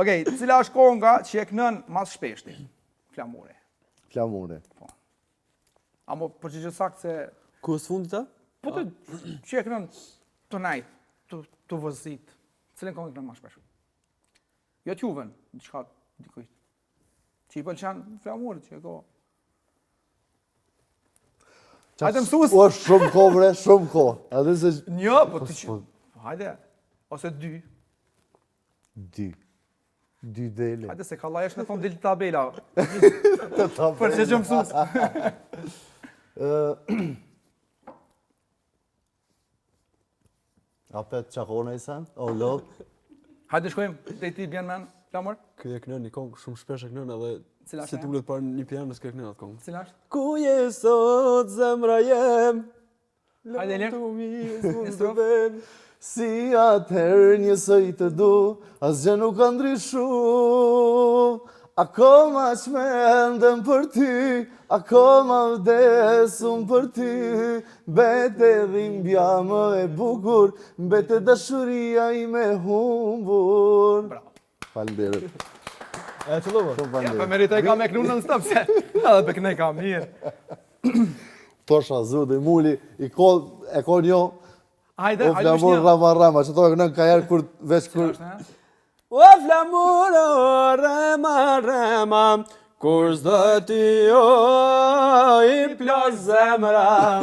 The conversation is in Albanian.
Okej, cila është konga që e kënën mas shpeshti? Flamure. Flamure. A mo përgjigje saktë se... Ku është fundi ta? Po të që e kënën të najt, të vëzit. Cilën kongë e kënën mas shpesh? Jo t'juven, diçka dikuj. Që i pëlqen flamure që e ko. Hajde mësus. O, shumë ko, bre, shumë ko. Edhe se... Një, po ti që... Hajde, ose 2. 2 dele. Hajde se kalla është në thonë dilë tabela. Të tabela. Për që mësus. Apet qakone i sen? O, lov. Hajde shkojmë, dhe ti bjen men, flamur? Kjo e kënën një kongë shumë shpesh e kënën edhe Cila si është? t'ullet parë një piano s'ke kënën atë kongë. Cila është? Ku je sot zemra jem? Hajde, Elir. Lam të mi, Një s'mund të strofë. ven. Si atëherë njësoj të du, asgjë nuk ka ndryshu. Akoma që me endem për ty, akoma vdesum për ty. Bete dhimbja më e bukur, bete dashuria i me humbur. Bravo. Falenderët. E që lovo? Shumë Ja, për falenderët. meritoj ka me kënu në stop, se edhe për kënej ka mirë. Tosha, Zudi, Muli, i kol, e kol njo, Hajde, o hajde flamur një. rama, që to e kënën ka jarë kur, veç Cila kur, është, ne? O flamur, o rema, kur s'do t'i o i plos zemra.